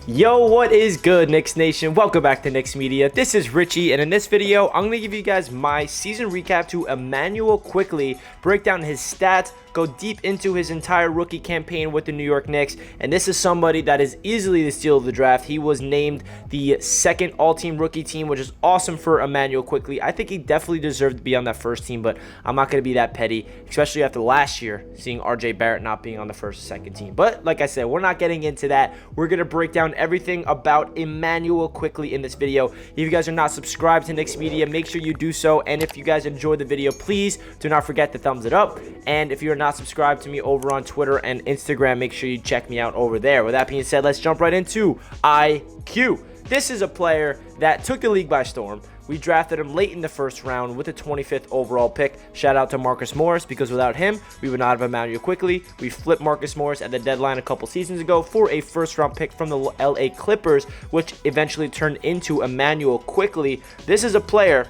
Yo, what is good, Knicks Nation? Welcome back to Knicks Media. This is Richie, and in this video, I'm going to give you guys my season recap to Immanuel Quickley, break down his stats, go deep into his entire rookie campaign with the New York Knicks, and this is somebody that is easily the steal of the draft. He was named the second all-team rookie team, which is awesome for Immanuel Quickley. I think he definitely deserved to be on that first team, but I'm not going to be that petty, especially after last year, seeing RJ Barrett not being on the first or second team. But like I said, we're not getting into that. We're going to break down everything about Immanuel Quickley in this video. If you guys are not subscribed to Knicks Media, make sure you do so, and if you guys enjoyed the video, please do not forget to thumbs it up, and if you're not subscribed to me over on Twitter and Instagram, make sure you check me out over there. With that being said, let's jump right into IQ. This is a player that took the league by storm. We drafted him late in the first round with a 25th overall pick. Shout out to Marcus Morris, because without him, we would not have Immanuel Quickley. We flipped Marcus Morris at the deadline a couple seasons ago for a first-round pick from the LA Clippers, which eventually turned into Immanuel Quickley. This is a player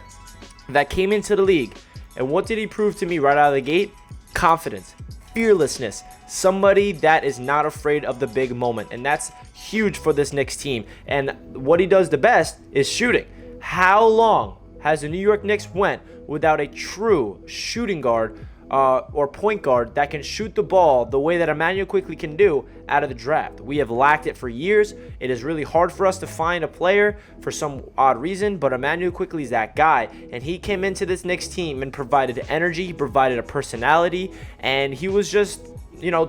that came into the league, and what did he prove to me right out of the gate? Confidence, fearlessness, somebody that is not afraid of the big moment, and that's huge for this Knicks team. And what he does the best is shooting. How long has the New York Knicks went without a true shooting guard or point guard that can shoot the ball the way that Immanuel Quickley can do out of the draft? We have lacked it for years. It is really hard for us to find a player for some odd reason, but Immanuel Quickley is that guy, and he came into this Knicks team and provided energy, he provided a personality, and he was just,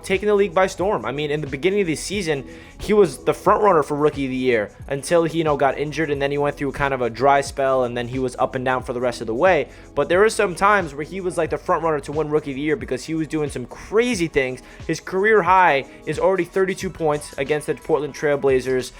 taking the league by storm. I mean, in the beginning of the season, he was the front runner for Rookie of the Year until he, got injured, and then he went through kind of a dry spell, and then he was up and down for the rest of the way. But there were some times where he was like the front runner to win Rookie of the Year because he was doing some crazy things. His career high is already 32 points against the Portland Trail Blazers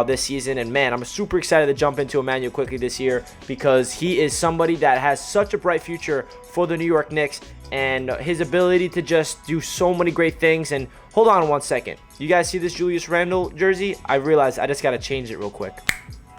this season, and man, I'm super excited to jump into Immanuel Quickley this year because he is somebody that has such a bright future for the New York Knicks, and his ability to just do so many great things. And hold on one second. You guys see this Julius Randle jersey? I realized I just got to change it real quick.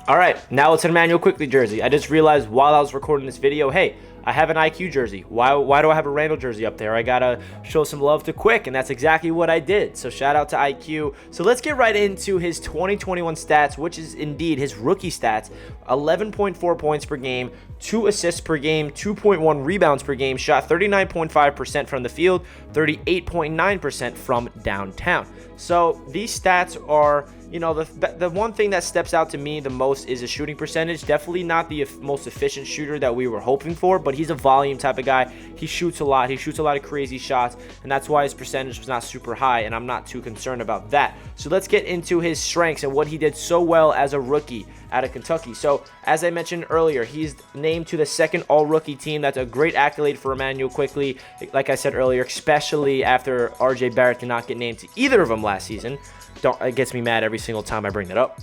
All right, now it's an Immanuel Quickley jersey. I just realized while I was recording this video, hey, I have an IQ jersey. Why do I have a Randle jersey up there? I gotta show some love to Quick, and that's exactly what I did. So shout out to IQ. So let's get right into his 2021 stats, which is indeed his rookie stats. 11.4 points per game, 2 assists per game, 2.1 rebounds per game, shot 39.5% from the field, 38.9% from downtown. So these stats are, the one thing that steps out to me the most is a shooting percentage. Definitely not the most efficient shooter that we were hoping for, but he's a volume type of guy. He shoots a lot. He shoots a lot of crazy shots, and that's why his percentage was not super high, and I'm not too concerned about that. So let's get into his strengths and what he did so well as a rookie out of Kentucky. So as I mentioned earlier, he's named to the second all-rookie team. That's a great accolade for Immanuel Quickley, like I said earlier, especially after RJ Barrett did not get named to either of them last season. It gets me mad every single time I bring that up.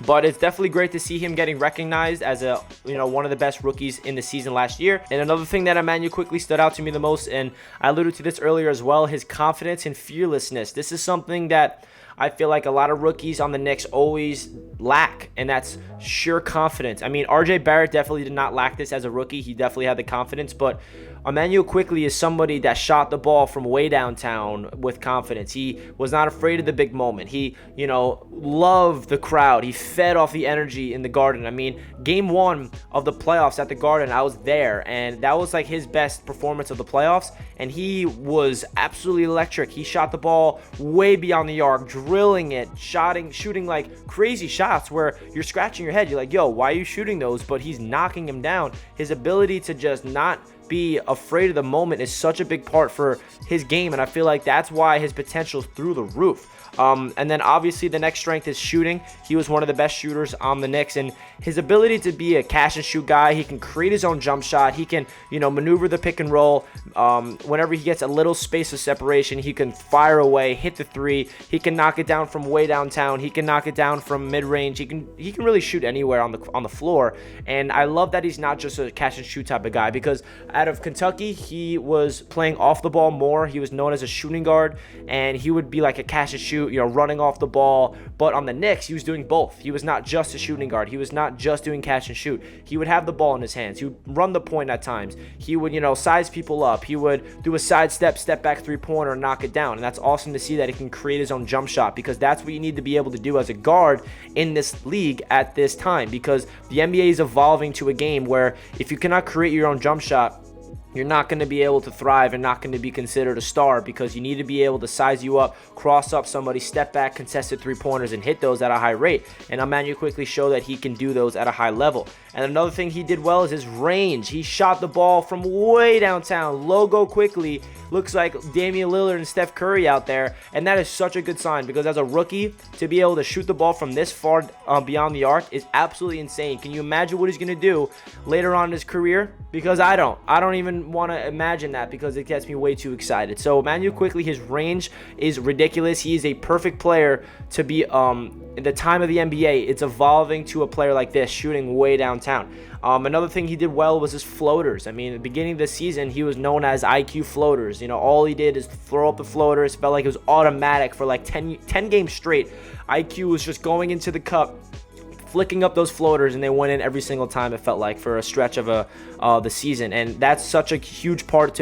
But it's definitely great to see him getting recognized as one of the best rookies in the season last year. And another thing that Immanuel Quickley stood out to me the most, and I alluded to this earlier as well, his confidence and fearlessness. This is something that I feel like a lot of rookies on the Knicks always lack, and that's sheer confidence. I mean, RJ Barrett definitely did not lack this as a rookie. He definitely had the confidence, but Immanuel Quickley is somebody that shot the ball from way downtown with confidence. He was not afraid of the big moment. He, loved the crowd. He fed off the energy in the Garden. I mean, game 1 of the playoffs at the Garden, I was there, and that was like his best performance of the playoffs, and he was absolutely electric. He shot the ball way beyond the arc, drilling it, shooting like crazy shots where you're scratching your head. You're like, yo, why are you shooting those? But he's knocking him down. His ability to just not be afraid of the moment is such a big part for his game, and I feel like that's why his potential is through the roof. And then obviously the next strength is shooting. He was one of the best shooters on the Knicks, and his ability to be a catch and shoot guy, he can create his own jump shot. He can, maneuver the pick and roll. Whenever he gets a little space of separation, he can fire away, hit the three. He can knock it down from way downtown. He can knock it down from mid-range. He can really shoot anywhere on the floor. And I love that he's not just a catch and shoot type of guy, because out of Kentucky, he was playing off the ball more. He was known as a shooting guard, and he would be like a catch and shoot, running off the ball. But on the Knicks, he was doing both. He was not just a shooting guard. He was not just doing catch and shoot. He would have the ball in his hands. He would run the point at times. He would, size people up. He would do a sidestep, step back three-pointer, and knock it down. And that's awesome to see that he can create his own jump shot, because that's what you need to be able to do as a guard in this league at this time, because the NBA is evolving to a game where if you cannot create your own jump shot, you're not going to be able to thrive and not going to be considered a star, because you need to be able to size you up, cross up somebody, step back, contested three-pointers, and hit those at a high rate. And Immanuel Quickley showed that he can do those at a high level. And another thing he did well is his range. He shot the ball from way downtown. Logo Quickley looks like Damian Lillard and Steph Curry out there, and that is such a good sign, because as a rookie, to be able to shoot the ball from this far beyond the arc is absolutely insane. Can you imagine what he's going to do later on in his career? Because I don't even want to imagine that, because it gets me way too excited. So Immanuel Quickley, his range is ridiculous. He is a perfect player to be in the time of the NBA. It's evolving to a player like this, shooting way downtown. Another thing he did well was his floaters. I mean, at the beginning of the season, he was known as IQ floaters. All he did is throw up the floaters. Felt like it was automatic for like 10 games straight. IQ was just going into the cup, flicking up those floaters, and they went in every single time, it felt like, for a stretch of the season. And that's such a huge part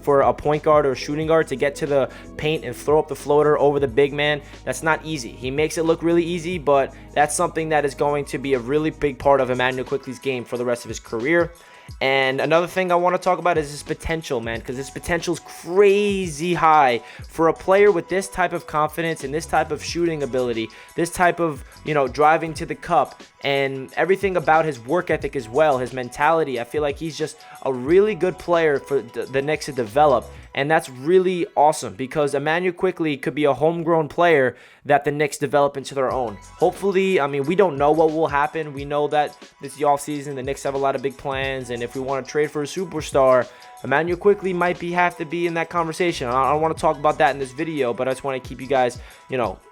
for a point guard or a shooting guard, to get to the paint and throw up the floater over the big man. That's not easy. He makes it look really easy, but that's something that is going to be a really big part of Immanuel Quickley's game for the rest of his career. And another thing I want to talk about is his potential, man, because his potential is crazy high for a player with this type of confidence and this type of shooting ability, this type of, driving to the cup, and everything about his work ethic as well, his mentality. I feel like he's just a really good player for the Knicks to develop. And that's really awesome, because Immanuel Quickley could be a homegrown player that the Knicks develop into their own. Hopefully, we don't know what will happen. We know that this is the offseason. The Knicks have a lot of big plans. And if we want to trade for a superstar, Immanuel Quickley might have to be in that conversation. I don't want to talk about that in this video, but I just want to keep you guys,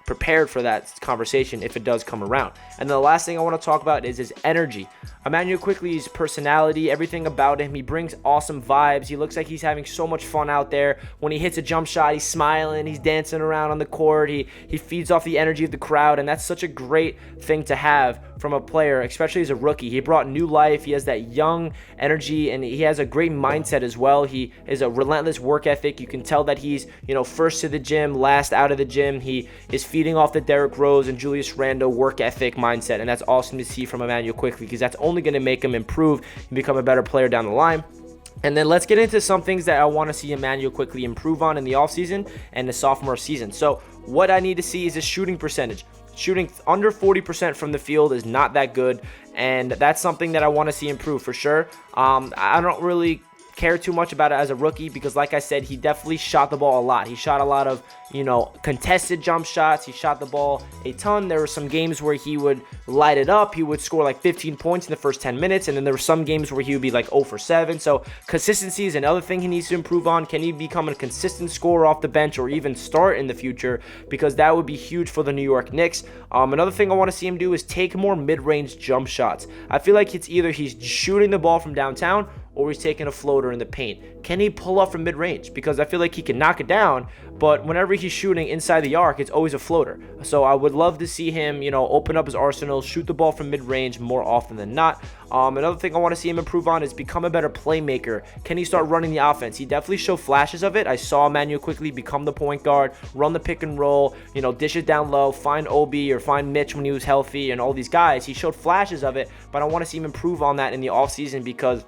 prepared for that conversation if it does come around. And the last thing I want to talk about is his energy. Immanuel Quickley's personality, everything about him, he brings awesome vibes. He looks like he's having so much fun out there. When he hits a jump shot, he's smiling, he's dancing around on the court. He feeds off the energy of the crowd, and that's such a great thing to have from a player, especially as a rookie. He brought new life. He has that young energy, and he has a great mindset as well. He is a relentless work ethic. You can tell that he's, first to the gym, last out of the gym. He is feeding off the Derrick Rose and Julius Randle work ethic mindset, and that's awesome to see from Immanuel Quickley, because that's only going to make him improve and become a better player down the line. And then let's get into some things that I want to see Immanuel Quickley improve on in the offseason and the sophomore season. So what I need to see is his shooting percentage. Shooting under 40% from the field is not that good, and that's something that I want to see improve for sure. I don't really care too much about it as a rookie, because like I said, he definitely shot the ball a lot. He shot a lot of, contested jump shots. He shot the ball a ton. There were some games where he would light it up. He would score like 15 points in the first 10 minutes, and then there were some games where he would be like 0 for 7. So consistency is another thing he needs to improve on. Can he become a consistent scorer off the bench, or even start in the future? Because that would be huge for the New York Knicks. Another thing I want to see him do is take more mid-range jump shots. I feel like it's either he's shooting the ball from downtown, or he's taking a floater in the paint. Can he pull up from mid-range? Because I feel like he can knock it down, but whenever he's shooting inside the arc, it's always a floater. So I would love to see him, open up his arsenal, shoot the ball from mid-range more often than not. Another thing I want to see him improve on is become a better playmaker. Can he start running the offense? He definitely showed flashes of it. I saw Immanuel Quickley become the point guard, run the pick and roll, dish it down low, find Obi or find Mitch when he was healthy, and all these guys. He showed flashes of it, but I want to see him improve on that in the offseason, because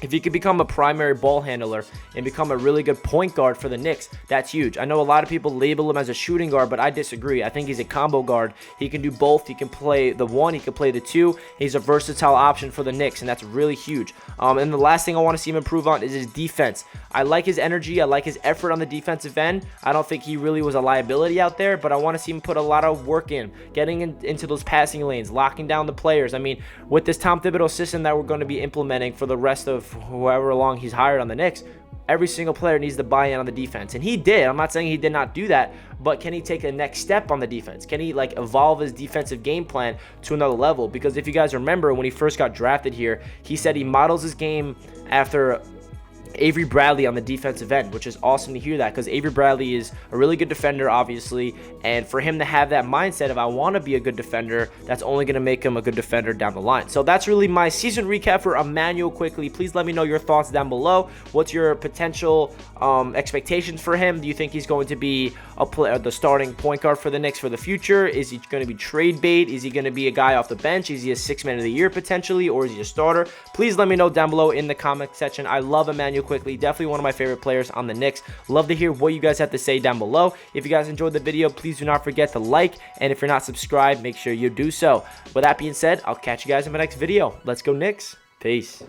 if he could become a primary ball handler and become a really good point guard for the Knicks, that's huge. I know a lot of people label him as a shooting guard, but I disagree. I think he's a combo guard. He can do both. He can play the 1, he can play the 2. He's a versatile option for the Knicks, and that's really huge. And the last thing I want to see him improve on is his defense. I like his energy. I like his effort on the defensive end. I don't think he really was a liability out there, but I want to see him put a lot of work in, getting into those passing lanes, locking down the players. I mean, with this Tom Thibodeau system that we're going to be implementing for the rest of however long he's hired on the Knicks, every single player needs to buy in on the defense, and he did. I'm not saying he did not do that, but can he take a next step on the defense? Can he evolve his defensive game plan to another level? Because if you guys remember, when he first got drafted here, he said he models his game after Avery Bradley on the defensive end, which is awesome to hear that, because Avery Bradley is a really good defender, obviously, and for him to have that mindset of I want to be a good defender, that's only going to make him a good defender down the line. So that's really my season recap for Immanuel Quickley. Please let me know your thoughts down below. What's your potential expectations for him? Do you think he's going to be the starting point guard for the Knicks for the future? Is he going to be trade bait? Is he going to be a guy off the bench? Is he a 6th man of the year potentially, or is he a starter? Please let me know down below in the comment section. I love Immanuel Quickley, definitely one of my favorite players on the Knicks. Love to hear what you guys have to say down below. If you guys enjoyed the video, please do not forget to like, and if you're not subscribed, make sure you do so. With that being said, I'll catch you guys in my next video. Let's go Knicks. Peace.